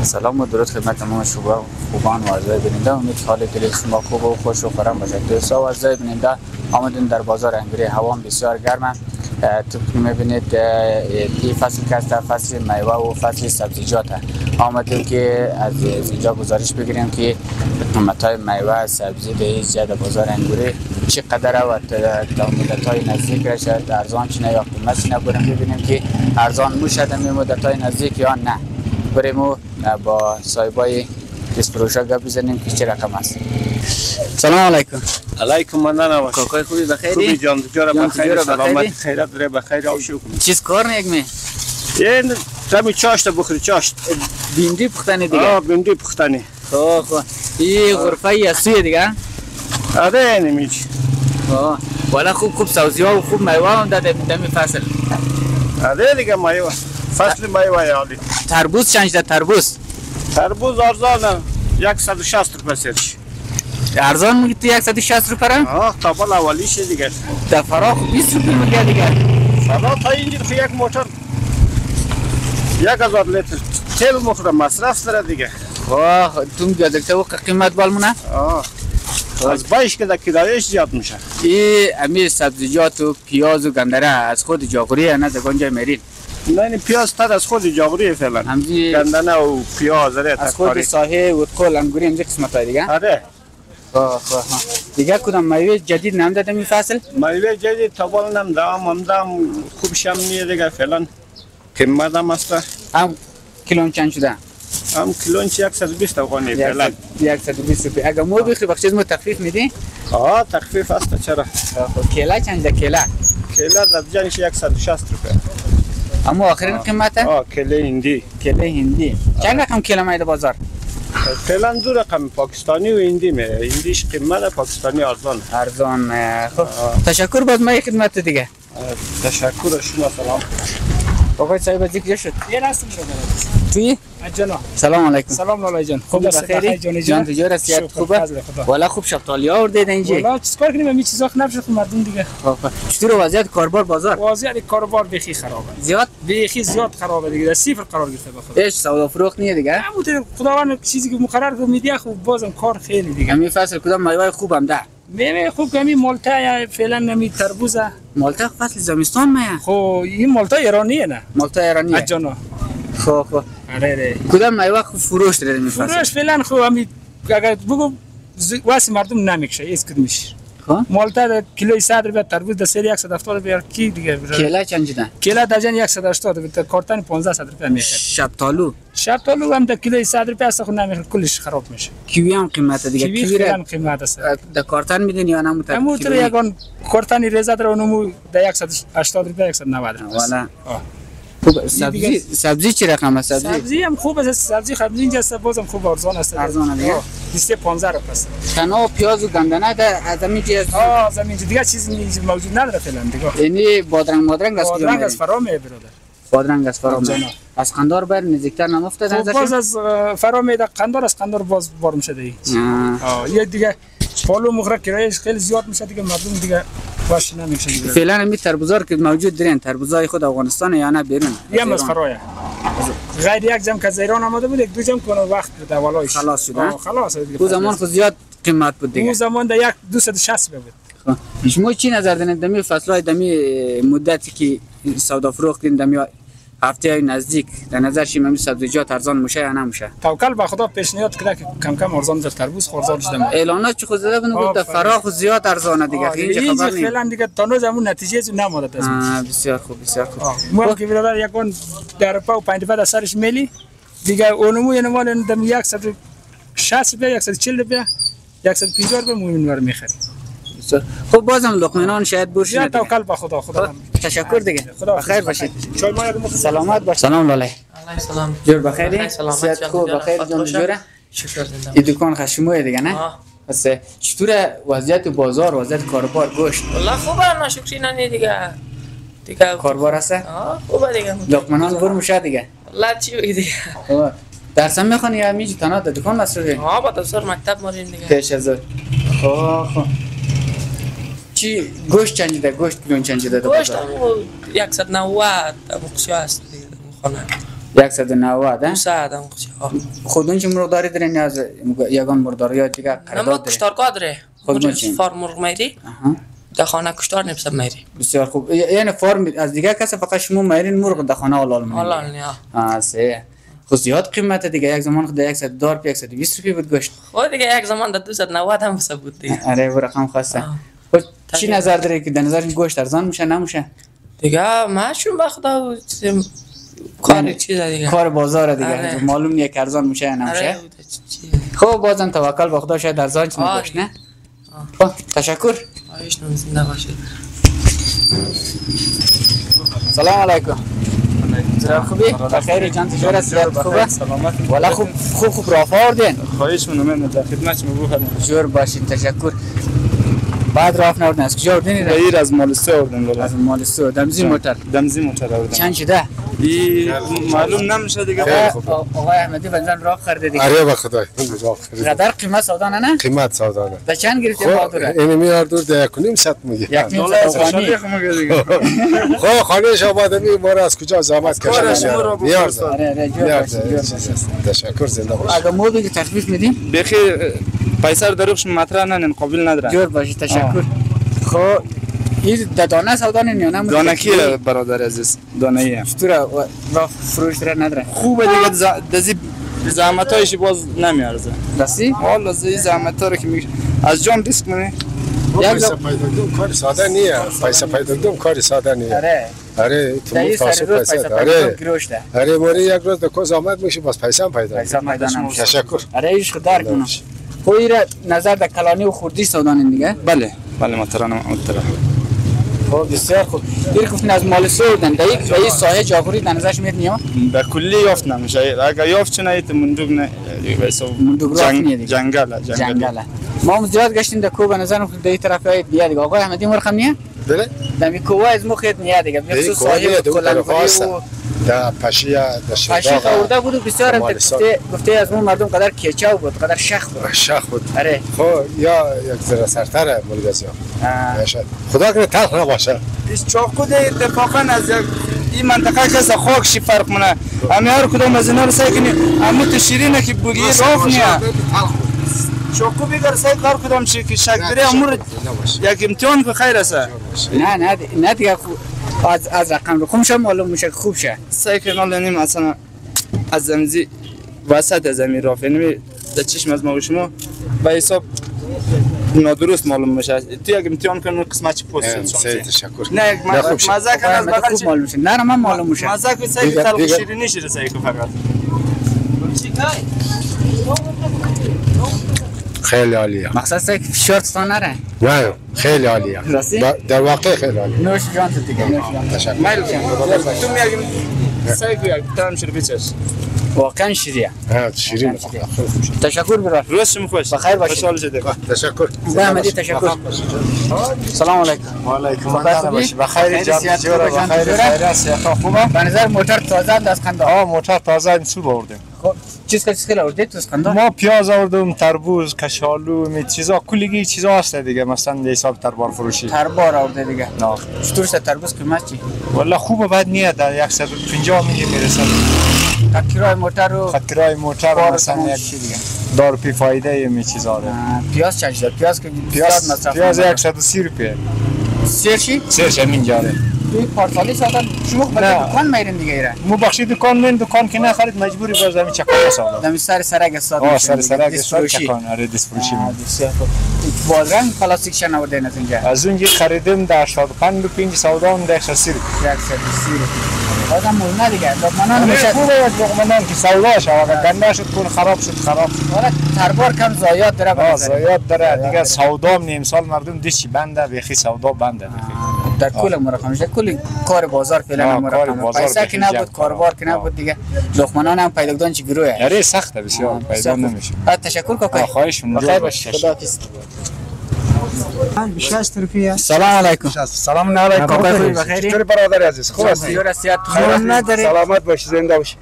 سلام و درود خدمت تمام شما خوبان و اعضای بیننده. امید حال دل شما خوب و خوش و خرم باشد. دوستا و اعضای بیننده، آمدیم در بازار انگوری. هوا بسیار گرمه. تو میبینید این فصل که است فصل میوه و فصل سبزیجات. آمدیم که از اینجا گزارش بگیریم که قیمت‌های میوه سبزی در اینجا در بازار انگوری چقدر و تا مدت‌های نزدیک رشد ارزان چنه یا قیمت چنه. بریم ببینیم که ارزان میشه در مدت‌های نزدیک یا نه. بریم و با صاحبای دستفروشا گپ بزنیم که چه رقم است. سلام علیکم. علیکم مننه باش. کاکای خوبی بخیری؟ خوبی جان جورا بخیر، سلامت خیرات داره بخیر او شکر. چیز کار نگمی؟ این تمی چاشت بخوری چاشت. بیندی پختنی دیگه. بیندی پختنی. خب این غرفه یسوی دیگه. آره نمیچ. والا خوب سبزی‌ها و خوب میوه هم در دمی فصل. آره دیگه میوه. فصل میوه یالی. تربوز چند شده تربوز؟ تربوز ارزانه 160 روپیه سرش. ارزان میگی تو 160 روپیه؟ تا بالا اولیش دیگه. در فراخ 20 روپیه میگه دیگه. فراخ تا اینجا تو یک موتور 1000 لیتر تیل موتور مصرف داره دیگه. تو میگه دکتر و قیمت بالمونه؟ از بایش که در کرایهش زیاد میشه. این امیر سبزیجات و پیاز و گندره از خود جاغوری نه از گنجای میرین؟ نه پیاز تا از خود جاغوری فعلا. گندنه و پیاز از خود ساحه و کل انگوری همزه قسمت های دیگه؟ آره. دیگه کدام میوه جدید نمیدادم این فصل؟ میوه جدید تا بالا نمیدادم همدام خوبش هم نیه دیگه فعلا قیمت هم است. هم کیلو چند شده؟ هم کیلو 120 افغانی فعلا. 120 روپیه. اگه مو بخری بخشید مو تخفیف میدی؟ تخفیف است چرا؟ کیلا چند ده کیلا؟ کیلا در جانش 160 روپیه. اما آخرین قیمته؟ کیله هندی. کیله هندی. چند رقم کیلو میده بازار؟ فعلا دو رقم پاکستانی و هندی میره. هندیش قیمت پاکستانی ارزان. خب تشکر باز ما خدمت دیگه. تشکر شما سلام. آقای صاحب از کجا شد؟ یه راست توی؟ جنا. سلام علیکم. سلام لالا جان. خوب بخیری؟ جان تجار سیاد خوبه؟ والا خوب شفتالی ها آوردید اینجا. والا چیکار کنیم می چیزا نبشه خود مردم دیگه. چطور وضعیت کاربار بازار؟ وضعیت کاربار بخی خرابه. زیاد؟ بخی زیاد خرابه دیگه. صفر قرار گرفته به خود. هیچ سودا فروخت نیه دیگه؟ همون خداوند چیزی که مقرر کرد میدی خوب بازم کار خیلی دیگه. همین فصل کدام میوه خوبم ده؟ میوه خوب کمی مالتا یا فعلا نمی تربوزه. مالتا فصل زمستان میه؟ خو این مالتا ایرانیه نه؟ مالتا ایرانیه. جنا. خب آره. کدام میوه خوب فروش داره می فصل؟ فروش فعلا خوب همین اگر بگو واسه مردم نمیشه ایست میشه. مالتا کیلو 100 روپیه، تربوز در سری 170 روپیه کی دیگه. کیلا چند جدا؟ کیلا درجن 180 روپیه، کارتن 1500 روپیه میشه. شبتالو هم در کیلو 100 روپیه است خود نمیشه، کلش خراب میشه. کیوی هم قیمت دیگه. کیوی فعلا قیمت است. در کارتن میدین یا نه متر؟ همونطور یگان کارتن ریزه در اونمو در 180 روپیه 190 روپیه. والا. خوب سبزی چه رقم است؟ سبزی هم خوب است. سبزی خبزی اینجا است بازم خوب ارزان است. ارزانه دیگه. 215 روپیه است. تنها پیاز و گندنه در زمین چی است؟ زمین دیگه چیزی موجود نداره فعلا دیگه. یعنی بادرنگ است. بادرنگ از فرا میاد برادر. بادرنگ از فرا میاد. از قندار بر نزدیکتر نمافتاد ازش؟ باز از فرا میاد قندار از قندار باز بار میشه دیگه. یه دیگه پالو مغرا کرایش خیلی زیاد میشه دیگه مردم دیگه باش نمیشه دیگه. فعلا همین تربوزا که موجود دارین تربوزای خود افغانستان یا نه بیرون؟ یه از فرایه. غیر یک جمع که از ایران آمده بود یک دو جمع کنه وقت بود والایش. خلاص شده. خلاص دیگه. اون زمان خود زیاد قیمت بود دیگه. اون زمان در یک 260 بود. شما چی نظر دارین دمی فصلای دمی مدتی که سودا فروختین دمی هفته نزدیک در نظر شما همین سبزیجات ارزان میشه یا نمیشه؟ توکل به خدا پیشنهاد کرده که کم کم ارزان در تربوز خورزان شده. اعلانات چه خود زده بود در فراخ زیاد ارزانه دیگه. اینجا خبر نیست. فعلا دیگه تانوز همون نتیجه از نماده است. بسیار خوب بسیار خوب. ما که برادر یکون در پاو 5 بعد سرش میلی دیگه اونمو یه نمال دم 160 روپیه 140 روپیه 150 روپیه مونور میخریم. خب بازم لقمنان شاید برش یا توکل به خدا. تشکر دیگه. بخیر باشید. چای ما سلامت باشید. سلام لاله. علیه السلام. جور بخیری؟ صحت خوب بخیر جان جوره؟ شکر زنده. این دکان خشموه دیگه نه؟ پس چطور وضعیت بازار وضعیت کاربار گوشت؟ والله خوبه ناشکری نه دیگه کاربار است؟ خوبه دیگه. لقمنان بر میشه دیگه. والله چی بگی دیگه. درس هم میخونی یا میجی تنها در دکان مصروفی؟ با دفتر مکتب ماریم دیگه. پیش از خب چی گوشت چنجی ده گوشت کیلو چنجی ده؟ گوشت 190 مقصی است دیگه خانه. 190 200 هم خودون چه مرغداری دارین یا از یگان مرغداری یا دیگه نما قرارداد دارین؟ کشتارگاه داره خودمون چیم؟ فارم مرغ میری در خانه کشتار نمیسه میری بسیار خوب یعنی فارم از دیگه کسی فقط شما میرین مرغ در خانه حلال می‌کنین حلال نه سه خود زیاد قیمت دیگه یک زمان خود 100 دلار 120 روپیه بود گوشت خود دیگه یک زمان در 290 هم بسه بود دیگه آره و رقم خاصه خود چی نظر داری که در نظر گوشت ارزان میشه نمیشه دیگه ماشون به خدا کار چیز دیگه کار بازار دیگه معلوم نیست که ارزان میشه یا نمیشه خب بازم توکل به خدا شاید ارزان چه گوشت نه خب تشکر آیش زنده باشید سلام علیکم سلام خوبی بخیر جان چطور است خوبه سلامت والا خوب راه آوردین خواهش می‌کنم در خدمت شما بودم جور باشید تشکر بعد راه آوردین از کجا آوردین غیر از مالسته آوردم از مالستو دمزی موتر آوردم چند شده معلوم نمیشه دیگه آقای احمدی بنزن راه خریده دیگه آره به خدا قدر قیمت سودا نه قیمت سودا نه به چند گرفتی مادره این میاردور ده 1.5 میگه 1.5 افغانی خب خانهش آباده می ما از کجا زحمت کشیدن نیاز تشکر زنده باش اگه مو بگی تخفیف میدیم بخیر پیسه رو دروغش مطرح نه قابل نداره جور باشی تشکر خب این دانه سودا نه یا نه دانه کیه برادر عزیز دانه ای چطوره و فروش را نداره خوبه دیگه دزی زحمتایش باز نمیارزه راستی والا زحمتا رو که از جان ریسک کنه پیسه پیدا کردن کار ساده نیست پیسه پیدا کردن کار ساده نیست آره تو مفاسد پیسه آره موری یک روز دکوز آمد میشه باز پیسه هم پیدا تشکر آره ایش خدار کنم خب ایره نظر در کلانی و خوردی سودان دیگه بله محترم خب بسیار خوب دیر گفتین از مال سودن در یک سایه جاغوری در نظرش میاد نیا به کلی یافت نمیشه اگر یافت چه نیت مندوب نه جنگل ما زیاد گشتیم در کوه به نظر خود در این طرف هایید بیا دیگه آقای احمدی مرخم نیه؟ بله؟ در می کوه از مخیط نیه دیگه بخصوص سایه کلنگوی و در پشیه در پشیه خورده بود و بسیار هم گفته از مون مردم قدر کیچاو بود قدر شخ بود آره خب یا یک ذره سرتره ملگزی ها خدا کنه تلخ نباشه این چاقو ده اتفاقا از این منطقه کسا خاکشی فرق منه همه هر کدام از اینا رو سعی کنی همه تو شیرینه که بگی راف نیه چاقو بگر سعی کار کدام چی که شک داره امور یک امتحان که خیر است نه دیگه از رقم رو خوب معلوم میشه خوب شه سعی کنال نیم اصلا از زمزی وسط از زمین راف یعنی در چشم از ما و شما به حساب نادرست معلوم میشه تو یک امتحان کنون قسمت چی پوست شد تشکر نه یک مزه کن از بغل خوب معلوم میشه نه من معلوم میشه مزه کن سعی که تلخ شیرینی شده سعی کن فقط خیلی عالیه مقصد سعی که شورتستان نره نه خیلی عالیه در واقع خیلی عالیه نوش جان تو دیگه تشکر میل تو میگیم سعی کن یک تام شده بیچش واقعا شیریه شیرین تشکر برای روز شما خوش بخیر باشید تشکر با احمدی تشکر سلام علیکم و علیکم السلام بخیر جان بخیر خیر خوبه به نظر موتور تازه از قندهار موتور تازه این سو آوردیم چیز خیلی آورده تو قندهار ما پیاز آوردیم تربوز کشالو می چیزا کلیگی چیزا هست دیگه مثلا به حساب تربار فروشی تربار آورده دیگه نه چطور است تربوز قیمت چی والله خوبه بد نیست در 150 میلیون میرسه کرای موتور و کرای موتور مثلا یک دار پی فایده می چیزا داره پیاز چند شد پیاز که پیاز مصرف پیاز 130 روپیه سیر چی سیرش همین جاره توی پارسالی ساعت شما به دکان میرین دیگه ایره مو بخشی دکان که نخرید مجبوری باز همین چکان سالا دمی سر استاد سر استاد چکان آره دست فروشی بازرنگ پلاستیک شن آورده از اینجا از اونجا خریدم در 85 سودا هم 130 بازم مونه دیگه لقمانان میشه خوبه از لقمانان که سودا شد اگر گنده شد کن خراب شد حالا تربار کم زایات داره زایات داره دیگه سودا هم نیم سال مردم دیشی بنده بخی سودا بنده در کل مرقم شده کل کار بازار فعلا مرقم پیسه که نبود کاروبار که نبود دیگه لقمانان هم پیدا کردن چه گروه یعنی سخته بسیار پیدا نمیشه تشکر کاکا خواهش می‌کنم بخیر باشید خداحافظ 60 روپیه سلام علیکم سلام علیکم بخیر چطور برادر عزیز خوب هستی صحت خیر نداری سلامت باشی زنده باشی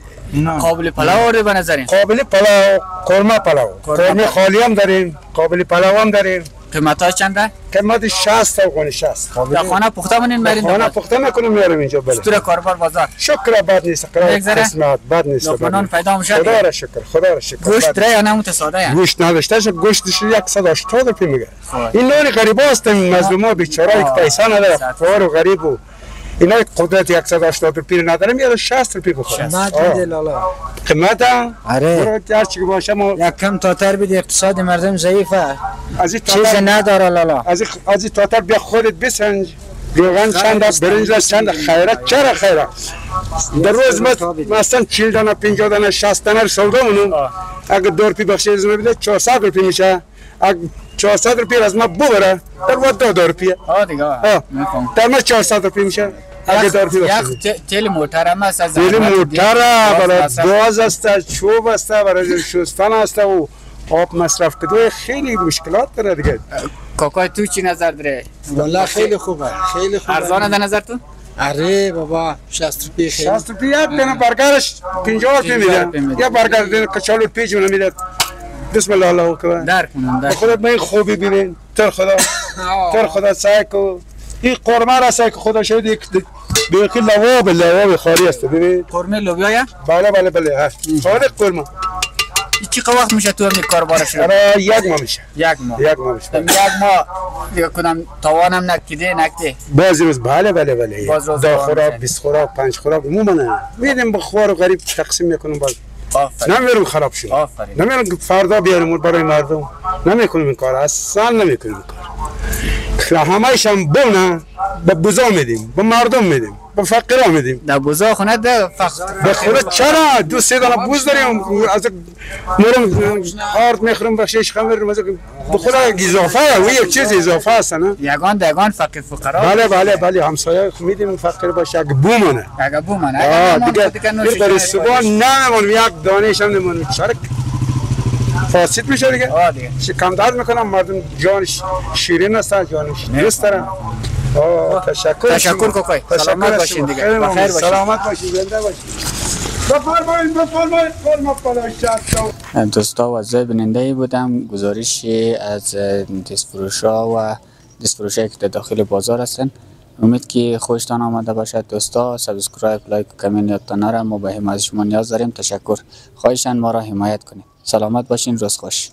قابل پلاو آورده به نظرین قابل پلاو قورمه پلاو قورمه خالی هم داریم قابل پلاو هم داریم قیمتاش چنده؟ قیمت 60 تا قونی 60. در خانه پخته منین برین؟ خانه پخته میکنیم میارم اینجا. بله. چطور کاربار بازار؟ شکر بد نیست. قسمت بد نیست. لقمه پیدا میشه؟ خدا را شکر. خدا را شکر. گوشت داره یا نه متساده یا؟ گوشت نداشتهش گوشتش 180 روپیه میگه. این نون غریبا است مظلوما بیچاره که پیسه نداره. فقیر و غریب و اینا قدرت 180 روپیه نداره میاره 60 روپیه بخوره. قیمت آره هر چی باشه ما یک کم تاتر بده اقتصاد مردم ضعیفه از این چیز نداره لالا از این تاتر بیا خودت بسنج روغن چند برنج چند خیرت چرا خیرت در روز مثلا 40 دانه 50 دانه 60 دانه سودا مونم اگه 2 روپیه بخشی از من بده 400 روپیه میشه اگه 400 روپیه از ما ببره در وقت 2 روپیه دیگه میفهم در ما 400 روپیه میشه اگه 2 روپیه یک تیل موتر هم است از تیل موتر برای گاز است چوب است برای شستن است و آب مصرف کدوی خیلی مشکلات داره دیگه. کاکای تو چی نظر داره؟ والله خیلی خوبه خیلی خوبه. ارزانه در نظر تو؟ آره بابا 60 روپیه خیلی 60 روپیه یک دونه برگرش 50 روپیه میده یا برگر دونه کچالو پیچ میده میده. بسم الله الله اکبر. در کنم در خودت من خوبی ببین تر خدا سعی کو این قرمه را سعی کو خدا شاید یک دیگه لواب خالی است ببین قرمه لوبیا یا؟ بله هست صادق قرمه چی وقت میشه تو همین کار بارش؟ آره یک ماه میشه. یک ماه میشه. یک ماه دیگه کنم توانم نکده بعضی روز بله دو خوراک 20 خوراک 5 خوراک عموما میریم به خوار و غریب تقسیم میکنیم باز نمیرم خراب شد نمیرم فردا بیارم برای مردم نمیکنیم این کار اصلا نمیکنیم این کار همایش هم بونه به بوزا میدیم به مردم میدیم به فقیرا میدیم در بوزا خونه ده به خود چرا 2-3 دانه بوز داریم از میرم آرد میخورم بخشش خمر به خود اضافه و یک چیز اضافه است نه یگان فقیر فقرا بله همسایه میدیم فقیر باشه اگه بومونه دیگه برای صبح نمیمونم یک دانش هم نمیمونم چرا فاسد میشه دیگه کمداد میکنم مردم جانش شیرین است جانش دوست دارن تشکر کوکای سلامت باشین دیگه بخیر باشین سلامت باشین زنده باشین بفرمایید دوستا و زای بیننده بودم گزارشی از دستفروشا و دستفروشایی که داخل بازار هستن امید که خوشتان آمده باشد دوستا سابسکرایب لایک و کامنت یادتان نره ما به حمایت شما نیاز داریم تشکر خواهشاً ما را حمایت کنید سلامت باشین روز خوش